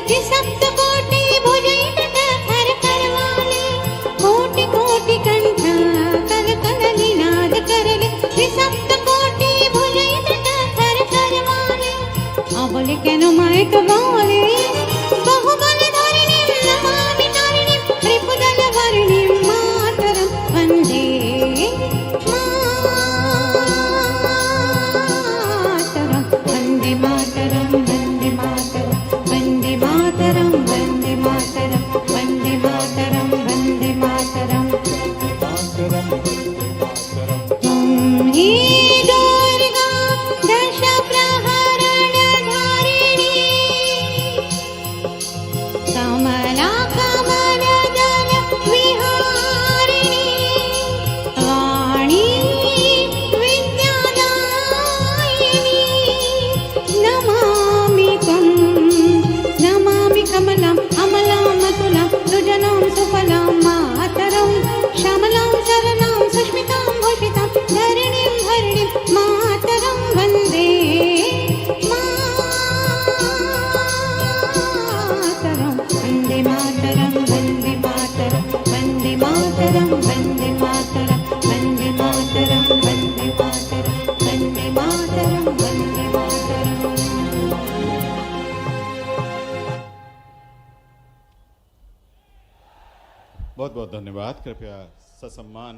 त्रिसप्त कोटि भुजैक हर करवाले कोटि कोटि कंठ कर कर निनाद करले त्रिसप्त कोटि भुजैक हर करवाले अबले केनो मायक बोले बहुबल धरिणी नमामि तारिणी त्रिपुदल वर्णि मातरम वंदे मातरम वंदे मातरम वंदे मातरम वंदे मातरम वंदे मातरम वंदे मातरम ही दुर्गा दश प्रहरण धारिणी कमला कमल दल विहारिणी वाणी विद्यादायिनी नमामि त्वं नमामि कमलम् अमलां मतुलां रुजनां सुफलां मातरं श्यामलां शरणां सुष्मितां भूषितां धरणीं धरणीं मातरं वन्दे मातरं वन्दे मातरं वन्दे मातरं वन्दे मातरं वन्दे मातरं वन्दे मातरं वन्दे मातरं वन्दे मातरं वन्दे मातरं। बहुत बहुत धन्यवाद। कृपया ससम्मान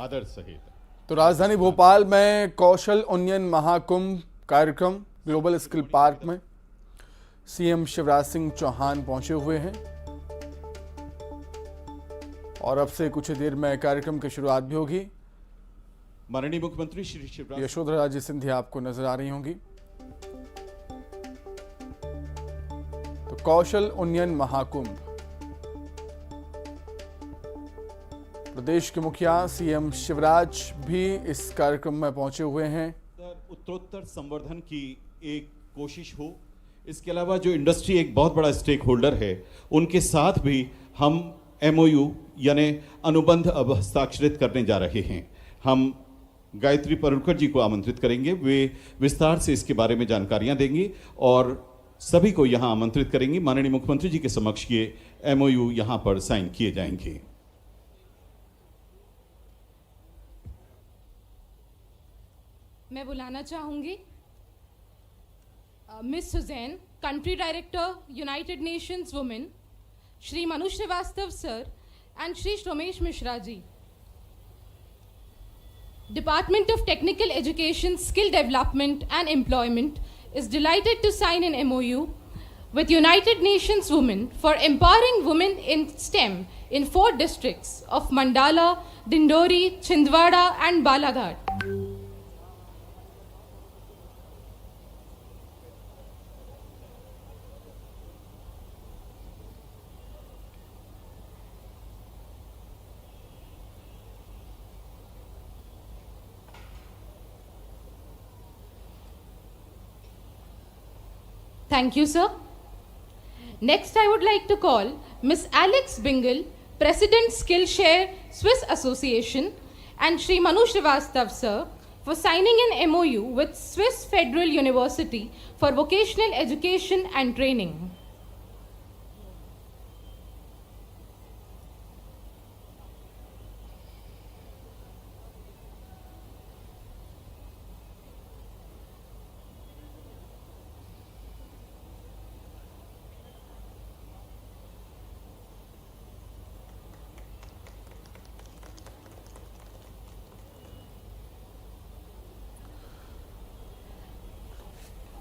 आदर सहित। तो राजधानी भोपाल में कौशल उन्नयन महाकुंभ कार्यक्रम ग्लोबल स्किल पार्क में सीएम शिवराज सिंह चौहान पहुंचे हुए हैं और अब से कुछ देर में कार्यक्रम की शुरुआत भी होगी। माननीय मुख्यमंत्री श्री शिवराज यशोधरा राजे सिंधिया आपको नजर आ रही होंगी। तो कौशल उन्नयन महाकुंभ, प्रदेश के मुखिया सीएम शिवराज भी इस कार्यक्रम में पहुंचे हुए हैं। उत्तरोत्तर संवर्धन की एक कोशिश हो। इसके अलावा जो इंडस्ट्री एक बहुत बड़ा स्टेक होल्डर है, उनके साथ भी हम एमओयू यानी अनुबंध अब हस्ताक्षरित करने जा रहे हैं। हम गायत्री परुलकर जी को आमंत्रित करेंगे, वे विस्तार से इसके बारे में जानकारियां देंगी और सभी को यहां आमंत्रित करेंगे। माननीय मुख्यमंत्री जी के समक्ष ये एमओयू यहां पर साइन किए जाएंगे। मैं बुलाना चाहूंगी miss Suzanne, country director United Nations Women, Shri Manu Srivastava sir and Shri Ramesh Mishra ji. Department of Technical Education, Skill Development and Employment is delighted to sign an MOU with United Nations Women for empowering women in STEM in 4 districts of Mandala, Dindori, Chhindwara and Balaghat. Thank you, sir. Next, I would like to call Miss Alex Bingle, President Skillshare Swiss Association, and Shri Manu Srivastav, sir, for signing an MOU with Swiss Federal University for vocational education and training.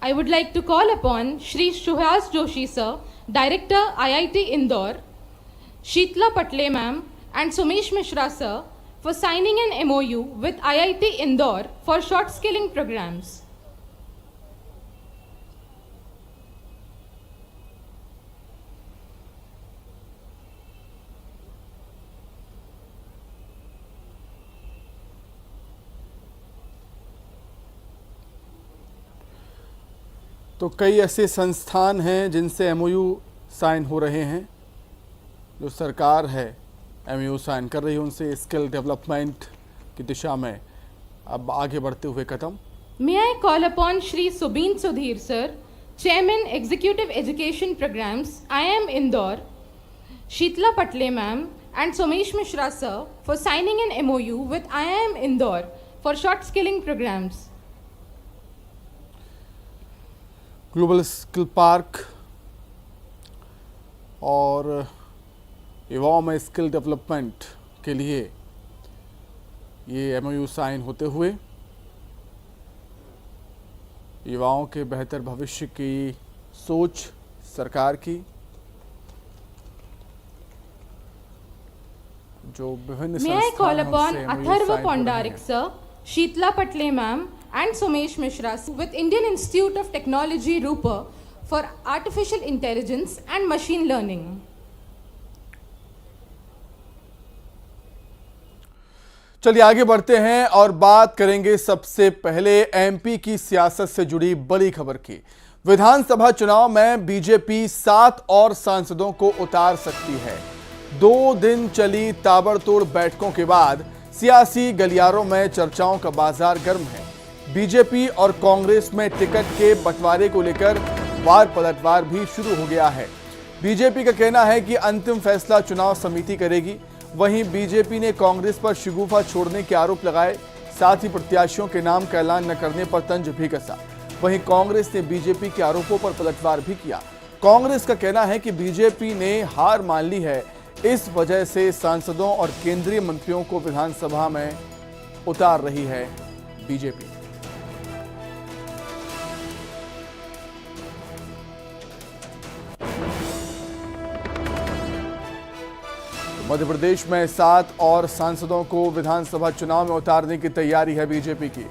I would like to call upon Shri Suhas Joshi sir, Director IIT Indore, Sheetla Patle ma'am and Sumesh Mishra sir for signing an MOU with IIT Indore for short skilling programs. तो कई ऐसे संस्थान हैं जिनसे MOU sign हो रहे हैं। जो सरकार है एमओयू साइन कर रही है, उनसे स्किल डेवलपमेंट की दिशा में अब आगे बढ़ते हुए कदम। May I call upon Shri Subin Sudhir sir, Chairman Executive Education Programs, IIM Indore, Sheetla Patle ma'am and Somesh Mishra sir for signing an MOU with IIM Indore for short skilling programs. Global skill park और युवाओं में skill development के लिए ये MOU sign होते हुए युवाओं के बेहतर भविष्य की सोच सरकार की, जो विभिन्न May I call संस्थानों upon से MOU Atharva साइन हो रहे Pondarik हैं। sir, Sheetla Patle ma'am and Somesh Mishra with Indian Institute of Technology Rupar for Artificial Intelligence and Machine Learning. चलिए आगे बढ़ते हैं और बात करेंगे सबसे पहले MP की सियासत से जुड़ी बड़ी खबर की। विधानसभा चुनाव में बीजेपी 7 और सांसदों को उतार सकती है। 2 दिन चली ताबड़तोड़ बैठकों के बाद सियासी गलियारों में चर्चाओं का बाजार गर्म है। बीजेपी और कांग्रेस में टिकट के बंटवारे को लेकर वार पलटवार भी शुरू हो गया है। बीजेपी का कहना है कि अंतिम फैसला चुनाव समिति करेगी। वहीं बीजेपी ने कांग्रेस पर शगुफा छोड़ने के आरोप लगाए, साथ ही प्रत्याशियों के नाम का ऐलान न करने पर तंज भी कसा। वहीं कांग्रेस ने बीजेपी के आरोपों पर पलटवार भी किया। कांग्रेस का कहना है कि बीजेपी ने हार मान ली है, इस वजह से सांसदों और केंद्रीय मंत्रियों को विधानसभा में उतार रही है बीजेपी। मध्य प्रदेश में 7 और सांसदों को विधानसभा चुनाव में उतारने की तैयारी है बीजेपी की।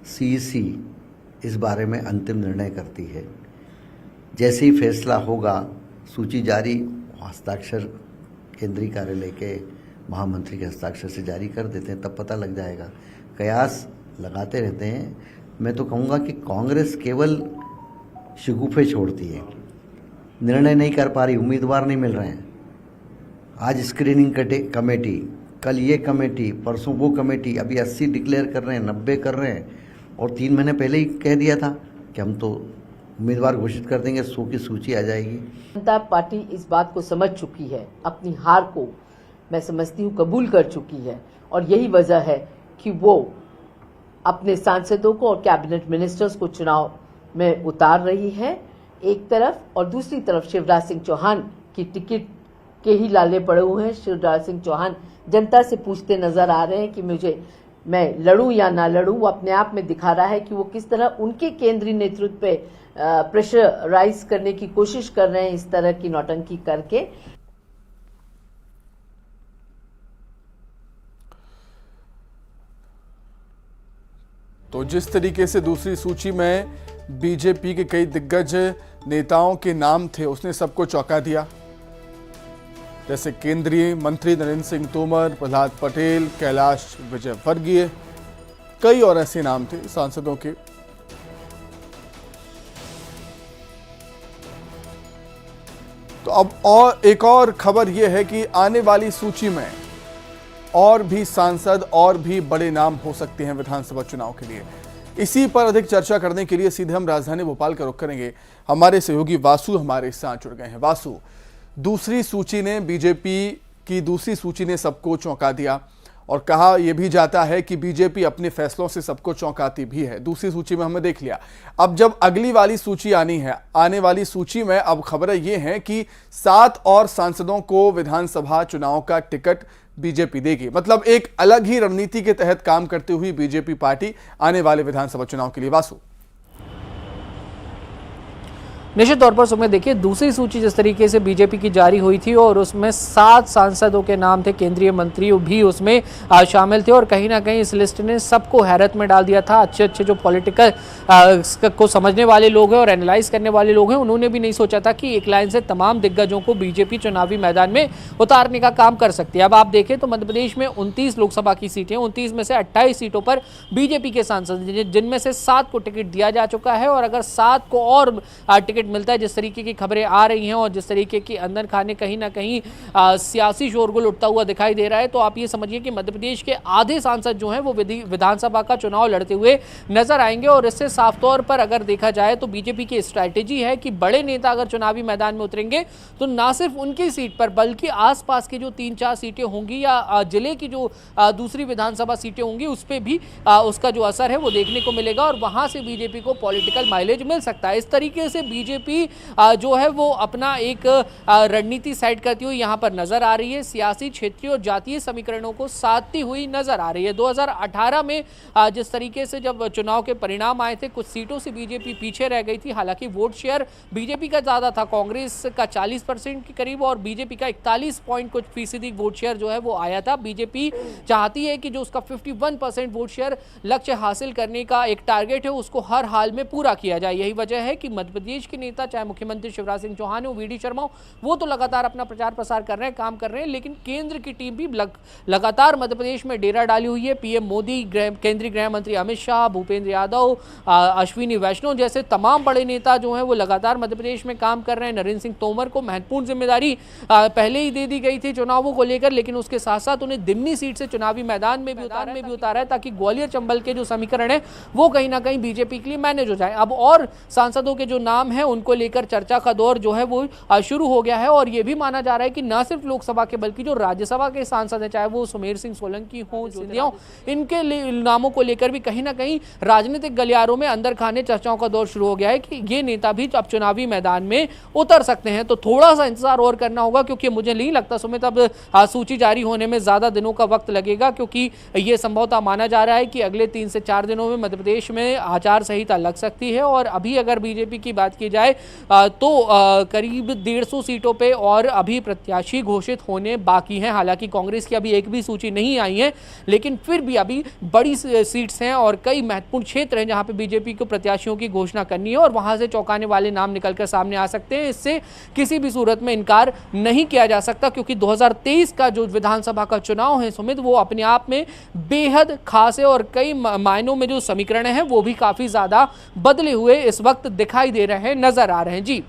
CEC इस बारे में अंतिम निर्णय करती है। जैसे ही फैसला होगा, सूची जारी, हस्ताक्षर केंद्रीय कार्यालय के महामंत्री के हस्ताक्षर से जारी कर देते हैं, तब पता लग जाएगा। कयास लगाते रहते हैं। मैं तो कहूँगा कि कांग्रेस केवल शगुफे छोड़ती है, निर्णय नहीं कर पा रही, उम्मीदवार नहीं मिल रहे हैं। आज स्क्रीनिंग कमेटी, कल ये कमेटी, परसों वो कमेटी, अभी 80 डिक्लेयर कर रहे हैं, 90 कर रहे हैं, और 3 महीने पहले ही कह दिया था कि हम तो उम्मीदवार घोषित कर देंगे, 100 की सूची आ जाएगी। जनता पार्टी इस बात को समझ चुकी है, अपनी हार को मैं समझती हूँ कबूल कर चुकी है, और यही वजह है कि वो अपने सांसदों को और कैबिनेट मिनिस्टर्स को चुनाव में उतार रही है एक तरफ, और दूसरी तरफ शिवराज सिंह चौहान की टिकट के ही लाले पड़े हुए हैं। शिवराज सिंह चौहान जनता से पूछते नजर आ रहे हैं कि मैं लड़ूं या ना लड़ूं। वो अपने आप में दिखा रहा है कि वो किस तरह उनके केंद्रीय नेतृत्व पे प्रेशराइज करने की कोशिश कर रहे हैं, इस तरह की नौटंकी करके। तो जिस तरीके से दूसरी सूची में बीजेपी के कई दिग्गज नेताओं के नाम थे, उसने सबको चौंका दिया। जैसे केंद्रीय मंत्री नरेंद्र सिंह तोमर, प्रहलाद पटेल, कैलाश विजयवर्गीय, कई और ऐसे नाम थे सांसदों के। तो अब और एक और खबर यह है कि आने वाली सूची में और भी सांसद और भी बड़े नाम हो सकते हैं विधानसभा चुनाव के लिए। इसी पर अधिक चर्चा करने के लिए सीधे हम राजधानी भोपाल का रुख करेंगे। हमारे सहयोगी वासु हमारे साथ जुड़ गए हैं। वासु, दूसरी सूची ने, बीजेपी की दूसरी सूची ने सबको चौंका दिया और कहा यह भी जाता है कि बीजेपी अपने फैसलों से सबको चौंकाती भी है। दूसरी सूची में हमने देख लिया। अब जब अगली वाली सूची आनी है, आने वाली सूची में अब खबरें ये हैं कि 7 और सांसदों को विधानसभा चुनाव का टिकट बीजेपी देगी। मतलब एक अलग ही रणनीति के तहत काम करती हुई बीजेपी पार्टी आने वाले विधानसभा चुनाव के लिए। वासु, निश्चित तौर पर सुमित, देखिए दूसरी सूची जिस तरीके से बीजेपी की जारी हुई थी और उसमें 7 सांसदों के नाम थे, केंद्रीय मंत्री भी उसमें शामिल थे, और कहीं ना कहीं इस लिस्ट ने सबको हैरत में डाल दिया था। अच्छे जो पॉलिटिकल को समझने वाले लोग हैं और एनालाइज करने वाले लोग हैं, उन्होंने भी नहीं सोचा था कि एक लाइन से तमाम दिग्गजों को बीजेपी चुनावी मैदान में उतारने का काम कर सकती है। अब आप देखें तो मध्य प्रदेश में 29 लोकसभा की सीटें, 29 में से 28 सीटों पर बीजेपी के सांसद, जिनमें से 7 को टिकट दिया जा चुका है, और अगर 7 को और टिकट इंडिकेट मिलता है, जिस तरीके की खबरें आ रही हैं और जिस तरीके की अंदर खाने कहीं ना कहीं सियासी शोरगुल उठता हुआ दिखाई दे रहा है, तो आप ये समझिए कि मध्य प्रदेश के आधे सांसद जो हैं वो विधानसभा का चुनाव लड़ते हुए नजर आएंगे। और इससे साफ तौर पर अगर देखा जाए तो बीजेपी की स्ट्रैटेजी है कि बड़े नेता अगर चुनावी मैदान में उतरेंगे तो ना सिर्फ उनकी सीट पर बल्कि आसपास की जो 3-4 सीटें होंगी या जिले की जो दूसरी विधानसभा सीटें होंगी उस पर भी उसका जो असर है वो देखने को मिलेगा और वहां से बीजेपी को पॉलिटिकल माइलेज मिल सकता है। इस तरीके से बीजेपी जो है वो अपना एक रणनीति सेट करती हुई यहां पर नजर आ रही है, सियासी, क्षेत्रीय और जातीय समीकरणों को साधती हुई नजर आ रही है। 2018 में जिस तरीके से जब चुनाव के परिणाम आए थे, कुछ सीटों से बीजेपी पीछे रह गई थी, हालांकि वोट शेयर बीजेपी का ज्यादा था, कांग्रेस का 40% के करीब और बीजेपी का 41 पॉइंट कुछ फीसदी वोट शेयर जो है वो आया था। बीजेपी चाहती है कि जो उसका 51% वोट शेयर लक्ष्य हासिल करने का एक टारगेट है उसको हर हाल में पूरा किया जाए। यही वजह है कि मध्य प्रदेश के नेता, चाहे मुख्यमंत्री शिवराज सिंह चौहान हो, वी.डी. शर्मा हो, वो तो लगातार अपना प्रचार प्रसार कर रहे हैं, काम कर रहे हैं, लेकिन केंद्र की टीम भी लगातार मध्य प्रदेश में डेरा डाली हुई है। पीएम मोदी, केंद्रीय गृह मंत्री अमित शाह, भूपेंद्र यादव, अश्विनी वैष्णव जैसे तमाम बड़े नेता जो हैं वो लगातार मध्य प्रदेश में काम कर रहे हैं। नरेंद्र सिंह तोमर को महत्वपूर्ण जिम्मेदारी पहले ही दे दी गई थी चुनावों को लेकर, लेकिन उसके साथ साथ उन्हें दिमनी सीट से चुनावी मैदान में भी उतारा है ताकि ग्वालियर चंबल के जो समीकरण है वो कहीं ना कहीं बीजेपी के लिए मैनेज हो जाए। अब और सांसदों के जो नाम है उनको लेकर चर्चा का दौर जो है वो शुरू हो गया है और ये भी माना जा रहा है कि न सिर्फ लोकसभा के बल्कि जो राज्यसभा के सांसद हैं, चाहे वो सुमेर सिंह सोलंकी हो, जोधिया, इनके नामों को लेकर भी कहीं ना कहीं राजनीतिक गलियारों में अंदर खाने चर्चाओं का दौर शुरू हो गया है कि ये नेता भी अब चुनावी मैदान में उतर सकते हैं। तो थोड़ा सा इंतजार और करना होगा क्योंकि मुझे नहीं लगता सुमित अब सूची जारी होने में ज्यादा दिनों का वक्त लगेगा, क्योंकि ये संभवतः माना जा रहा है कि अगले 3 से 4 दिनों में मध्य प्रदेश में आचार संहिता लग सकती है। और अभी अगर बीजेपी की बात की जाए तो करीब 150 सीटों पे और अभी प्रत्याशी घोषित होने बाकी हैं। हालांकि कांग्रेस की अभी एक भी सूची नहीं आई है, लेकिन फिर भी अभी बड़ी सीट्स हैं और कई महत्वपूर्ण क्षेत्र हैं जहां पे बीजेपी को प्रत्याशियों की घोषणा करनी है और वहां से चौंकाने वाले नाम निकलकर सामने आ सकते हैं। इससे किसी भी सूरत में इनकार नहीं किया जा सकता क्योंकि 2023 का जो विधानसभा का चुनाव है सुमित, वो अपने आप में बेहद खास है और कई मायनों में जो समीकरण है वो भी काफी ज्यादा बदले हुए इस वक्त दिखाई दे रहे हैं, नजर आ रहे हैं। जी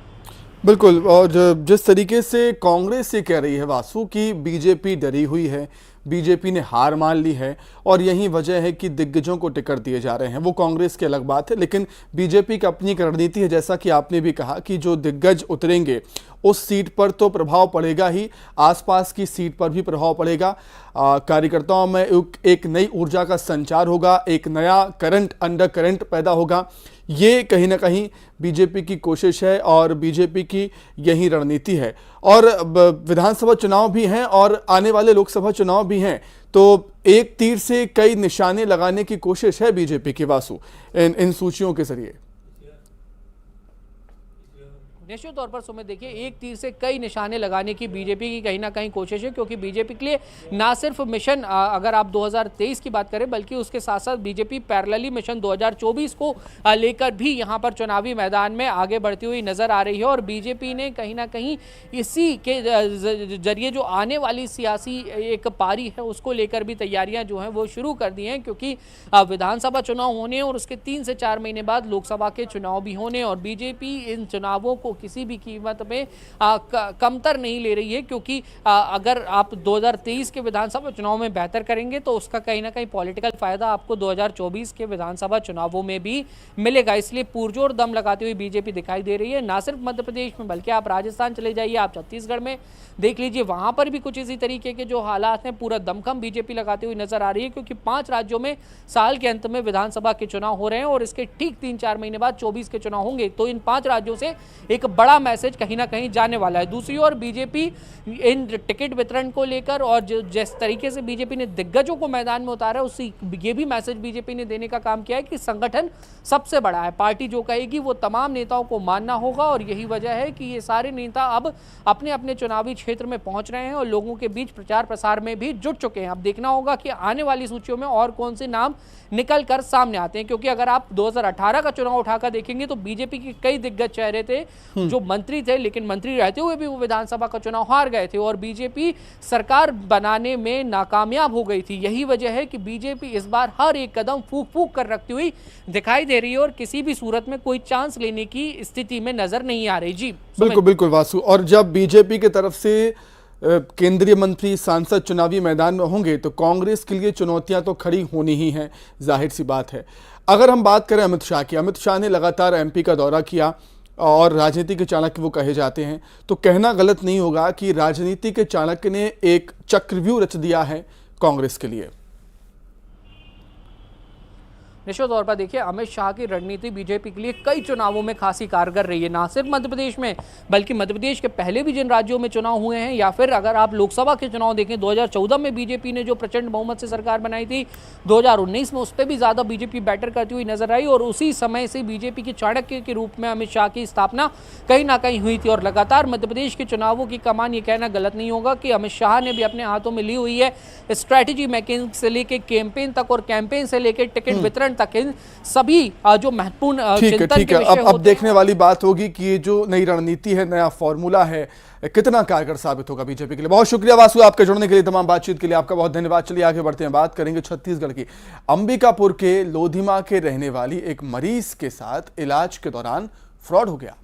बिल्कुल, और जिस तरीके से कांग्रेस ये कह रही है वासु की बीजेपी डरी हुई है, बीजेपी ने हार मान ली है और यही वजह है कि दिग्गजों को टिकट दिए जा रहे हैं, वो कांग्रेस की अलग बात है, लेकिन बीजेपी की अपनी एक रणनीति है। जैसा कि आपने भी कहा कि जो दिग्गज उतरेंगे उस सीट पर तो प्रभाव पड़ेगा ही, आसपास की सीट पर भी प्रभाव पड़ेगा, कार्यकर्ताओं में एक नई ऊर्जा का संचार होगा, एक नया करंट, अंडर करंट पैदा होगा। ये कहीं ना कहीं बीजेपी की कोशिश है और बीजेपी की यही रणनीति है। और विधानसभा चुनाव भी हैं और आने वाले लोकसभा चुनाव भी हैं, तो एक तीर से कई निशाने लगाने की कोशिश है बीजेपी की वासु इन सूचियों के जरिए। निश्चित तौर पर सुमित देखिए, एक तीर से कई निशाने लगाने की बीजेपी की कहीं ना कहीं कोशिश है, क्योंकि बीजेपी के लिए ना सिर्फ मिशन अगर आप 2023 की बात करें बल्कि उसके साथ साथ बीजेपी पैरेलली मिशन 2024 को लेकर भी यहां पर चुनावी मैदान में आगे बढ़ती हुई नजर आ रही है। और बीजेपी ने कहीं ना कहीं इसी के जरिए जो आने वाली सियासी एक पारी है उसको लेकर भी तैयारियां जो हैं वो शुरू कर दी हैं, क्योंकि विधानसभा चुनाव होने और उसके 3 से 4 महीने बाद लोकसभा के चुनाव भी होने और बीजेपी इन चुनावों को किसी भी कीमत में कमतर नहीं ले रही है, क्योंकि अगर आप 2023 के विधानसभा चुनाव में बेहतर करेंगे तो उसका कहीं ना कहीं पॉलिटिकल फायदा आपको 2024 के विधानसभा चुनावों में भी मिलेगा। इसलिए पुरजोर दम लगाती हुई बीजेपी दिखाई दे रही है, ना सिर्फ मध्य प्रदेश में बल्कि आप राजस्थान चले जाइए, आप छत्तीसगढ़ में देख लीजिए, वहां पर भी कुछ इसी तरीके के जो हालात हैं, पूरा दमखम बीजेपी लगाती हुई नजर आ रही है, क्योंकि 5 राज्यों में साल के अंत में विधानसभा के चुनाव हो रहे हैं और इसके ठीक 3-4 महीने बाद 24 के चुनाव होंगे। तो इन 5 राज्यों से एक बड़ा मैसेज कहीं ना कहीं जाने वाला है। दूसरी ओर बीजेपी इन टिकट वितरण को लेकर और जिस तरीके से बीजेपी ने दिग्गजों को मैदान में उतारा है, उससे ये भी मैसेज बीजेपी ने देने का काम किया है कि संगठन सबसे बड़ा है, पार्टी जो कहेगी वो तमाम नेताओं को मानना होगा। और यही वजह है कि ये सारे नेता अब अपने अपने चुनावी क्षेत्र में पहुंच रहे हैं और लोगों के बीच प्रचार प्रसार में भी जुट चुके हैं। अब देखना होगा कि आने वाली सूचियों में और कौन से नाम निकल कर सामने आते हैं, क्योंकि अगर आप 2018 का चुनाव उठाकर देखेंगे तो बीजेपी के कई दिग्गज चेहरे थे जो मंत्री थे, लेकिन मंत्री रहते हुए भी वो विधानसभा का चुनाव हार गए थे और बीजेपी सरकार बनाने में नाकामयाब हो गई थी। यही वजह है कि बीजेपी इस बार हर एक कदम फूंक फूंक कर रखती हुई दिखाई दे रही है और किसी भी सूरत में कोई चांस लेने की स्थिति में नजर नहीं आ रही। जी बिल्कुल बिल्कुल वासु। और जब बीजेपी की तरफ से केंद्रीय मंत्री सांसद चुनावी मैदान में होंगे तो कांग्रेस के लिए चुनौतियां तो खड़ी होनी ही हैं, जाहिर सी बात है। अगर हम बात करें अमित शाह की, अमित शाह ने लगातार एमपी का दौरा किया और राजनीति के चाणक्य वो कहे जाते हैं, तो कहना गलत नहीं होगा कि राजनीति के चाणक्य ने एक चक्रव्यूह रच दिया है कांग्रेस के लिए। निश्चित तौर पर देखिए, अमित शाह की रणनीति बीजेपी के लिए कई चुनावों में खासी कारगर रही है, ना सिर्फ मध्य प्रदेश में बल्कि मध्य प्रदेश के पहले भी जिन राज्यों में चुनाव हुए हैं, या फिर अगर आप लोकसभा के चुनाव देखें 2014 में बीजेपी ने जो प्रचंड बहुमत से सरकार बनाई थी, 2019 में उस पर भी ज़्यादा बीजेपी बैटर करती हुई नजर आई और उसी समय से बीजेपी के चाणक्य के रूप में अमित शाह की स्थापना कहीं ना कहीं हुई थी। और लगातार मध्य प्रदेश के चुनावों की कमान, ये कहना गलत नहीं होगा कि अमित शाह ने भी अपने हाथों में ली हुई है स्ट्रैटेजी मेकिंग से लेकर कैंपेन तक और कैंपेन से लेकर टिकट वितरण तक, इन सभी जो महत्वपूर्ण चिंतन के विषय अब देखने वाली बात होगी कि ये जो नई रणनीति है, नया फॉर्मूला है, कितना कारगर साबित होगा बीजेपी के लिए। बहुत शुक्रिया वासु आपके जुड़ने के लिए, तमाम बातचीत के लिए आपका बहुत धन्यवाद। चलिए आगे बढ़ते हैं, बात करेंगे छत्तीसगढ़ की। अंबिकापुर के लोधिमा के रहने वाली एक मरीज के साथ इलाज के दौरान फ्रॉड हो गया।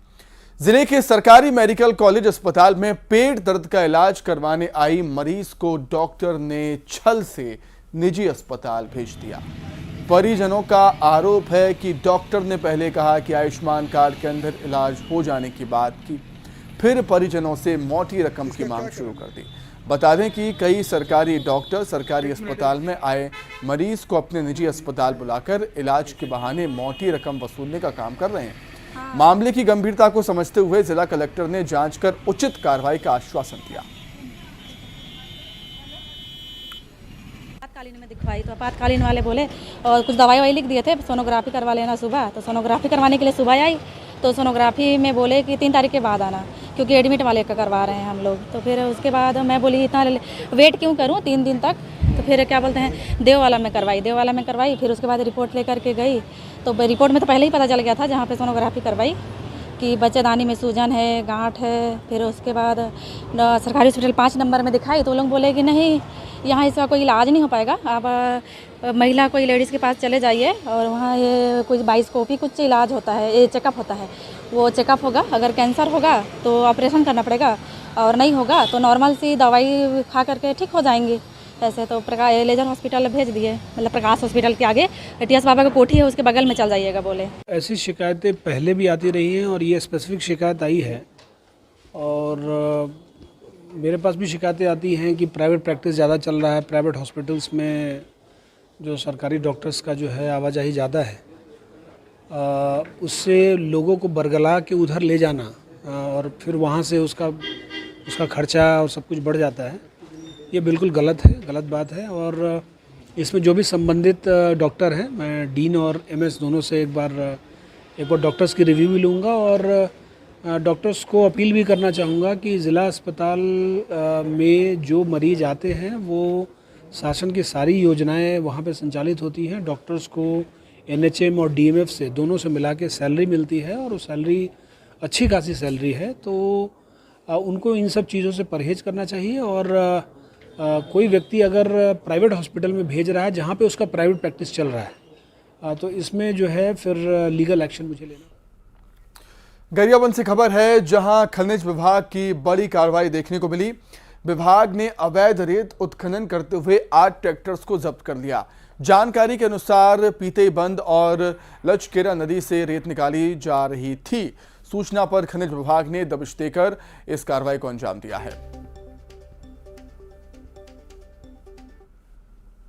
जिले के सरकारी मेडिकल कॉलेज अस्पताल में पेट दर्द का इलाज करवाने आई मरीज को डॉक्टर ने छल से निजी अस्पताल भेज दिया। परिजनों का आरोप है कि डॉक्टर ने पहले कहा कि आयुष्मान कार्ड के अंदर इलाज हो जाने की बात की, फिर परिजनों से मोटी रकम की मांग शुरू कर दी। बता दें कि कई सरकारी डॉक्टर सरकारी अस्पताल में आए मरीज को अपने निजी अस्पताल बुलाकर इलाज के बहाने मोटी रकम वसूलने का काम कर रहे हैं। मामले की गंभीरता को समझते हुए जिला कलेक्टर ने जांच कर उचित कार्रवाई का आश्वासन दिया। आपातकालीन में दिखवाई तो आपातकालीन वाले बोले और कुछ दवाई लिख दिए थे, सोनोग्राफी करवा लेना सुबह। तो सोनोग्राफी करवाने के लिए सुबह आई तो सोनोग्राफी में बोले कि 3 तारीख के बाद आना, क्योंकि एडमिट वाले का करवा रहे हैं हम लोग। तो फिर उसके बाद मैं बोली इतना वेट क्यों करूं 3 दिन तक। तो फिर क्या बोलते हैं देववाला में करवाई। फिर उसके बाद रिपोर्ट लेकर के गई तो रिपोर्ट में तो पहले ही पता चल गया था जहाँ पे सोनोग्राफी करवाई कि बच्चेदानी में सूजन है, गांठ है। फिर उसके बाद सरकारी हॉस्पिटल 5 नंबर में दिखाई तो लोग बोले कि नहीं यहाँ इसका कोई इलाज नहीं हो पाएगा, आप महिला कोई लेडीज़ के पास चले जाइए और वहाँ ये कुछ बाइस्कोपी कुछ इलाज होता है, ये चेकअप होता है, वो चेकअप होगा। अगर कैंसर होगा तो ऑपरेशन करना पड़ेगा और नहीं होगा तो नॉर्मल सी दवाई खा करके ठीक हो जाएंगे। ऐसे तो प्रकाश लेजर हॉस्पिटल भेज दिए, मतलब प्रकाश हॉस्पिटल के आगे टीएस बाबा का कोठी है उसके बगल में चल जाइएगा बोले। ऐसी शिकायतें पहले भी आती रही हैं और ये स्पेसिफिक शिकायत आई है। और मेरे पास भी शिकायतें आती हैं कि प्राइवेट प्रैक्टिस ज़्यादा चल रहा है, प्राइवेट हॉस्पिटल्स में जो सरकारी डॉक्टर्स का जो है आवाजाही ज़्यादा है, उससे लोगों को बरगला के उधर ले जाना और फिर वहाँ से उसका खर्चा और सब कुछ बढ़ जाता है। ये बिल्कुल गलत बात है। और इसमें जो भी संबंधित डॉक्टर हैं, मैं डीन और एमएस दोनों से एक बार डॉक्टर्स की रिव्यू भी लूँगा और डॉक्टर्स को अपील भी करना चाहूँगा कि ज़िला अस्पताल में जो मरीज़ आते हैं वो शासन की सारी योजनाएं वहाँ पे संचालित होती हैं। डॉक्टर्स को एनएचएम और डीएमएफ से दोनों से मिला के सैलरी मिलती है और वो सैलरी अच्छी खासी सैलरी है। तो उनको इन सब चीज़ों से परहेज़ करना चाहिए। और कोई व्यक्ति अगर प्राइवेट हॉस्पिटल में भेज रहा है जहाँ पे उसका प्राइवेट प्रैक्टिस चल रहा है तो इसमें जो है फिर लीगल एक्शन मुझे लेना। गरियाबंद से खबर है जहां खनिज विभाग की बड़ी कार्रवाई देखने को मिली। विभाग ने अवैध रेत उत्खनन करते हुए 8 ट्रैक्टर्स को जब्त कर लिया। जानकारी के अनुसार पीतेईबंद और लचकेरा नदी से रेत निकाली जा रही थी। सूचना पर खनिज विभाग ने दबिश देकर इस कार्रवाई को अंजाम दिया है।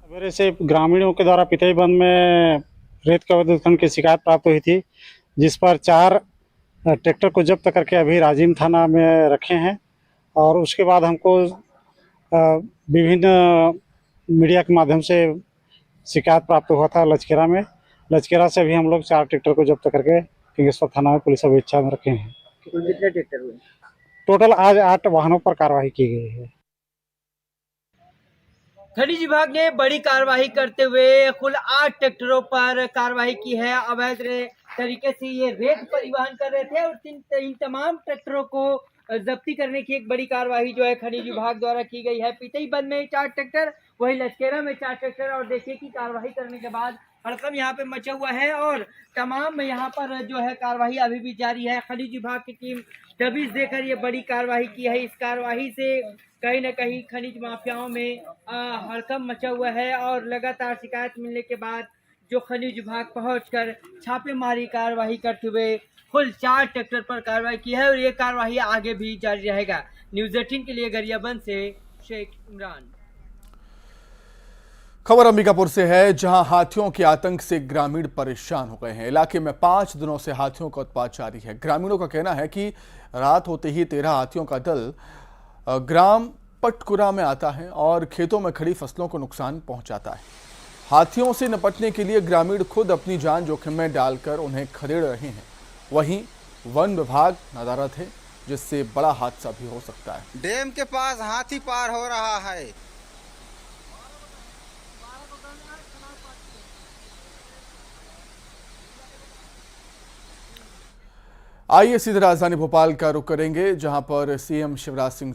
सवेरे से ग्रामीणों के द्वारा पीतेईबंद में रेत का अवैध उत्खनन की शिकायत प्राप्त हुई थी, जिस पर 4 ट्रैक्टर को जब्त करके अभी राजिम थाना में रखे हैं। और उसके बाद हमको विभिन्न मीडिया के माध्यम से शिकायत प्राप्त हुआ था लचकेरा में। लचकेरा से भी हम लोग 4 ट्रैक्टर को जब्त करके किंगेश्वर थाना में पुलिस अभिरक्षा में रखे हैं। कितने ट्रैक्टर हुए? टोटल आज 8 वाहनों पर कार्रवाई की गई है। खनिज विभाग ने बड़ी कार्रवाई करते हुए कुल 8 ट्रैक्टरों पर कार्रवाई की है। अवैध तरीके से ये रेत परिवहन कर रहे थे और इन तमाम ट्रैक्टरों को जब्ती करने की एक बड़ी कार्रवाई जो है खनिज विभाग द्वारा की गई है। पीतई बंद में 4 ट्रैक्टर, वही लचकेरा में 4 ट्रैक्टर, और देखिए कि कार्रवाई करने के बाद हड़कंप यहाँ पे मचा हुआ है और तमाम यहाँ पर जो है कार्रवाई अभी भी जारी है। खनिज विभाग की टीम दबिश देकर ये बड़ी कार्रवाई की है। इस कार्रवाई से कहीं न कहीं खनिज माफियाओं में हड़कंप मचा हुआ है और लगातार शिकायत मिलने के बाद जो खनिज विभाग पहुंचकर छापेमारी कार्रवाई करते हुए कुल 4 ट्रैक्टर पर कार्रवाई की है और ये कार्रवाई आगे भी जारी रहेगा। न्यूज़ 18 के लिए गरियाबंद से शेख इमरान। खबर अंबिकापुर से है, जहां हाथियों के आतंक से ग्रामीण परेशान हो गए हैं। इलाके में 5 दिनों से हाथियों का उत्पात जारी है। ग्रामीणों का कहना है कि रात होते ही 13 हाथियों का दल ग्राम पटकुरा में आता है और खेतों में खड़ी फसलों को नुकसान पहुंचाता है। हाथियों से निपटने के लिए ग्रामीण खुद अपनी जान जोखिम में डालकर उन्हें खदेड़ रहे हैं। वहीं वन विभाग नदारद है, जिससे बड़ा हादसा भी हो सकता है। डैम के पास हाथी पार हो रहा है। आइए सीधे राजधानी भोपाल का रुख करेंगे, जहां पर सीएम शिवराज सिंह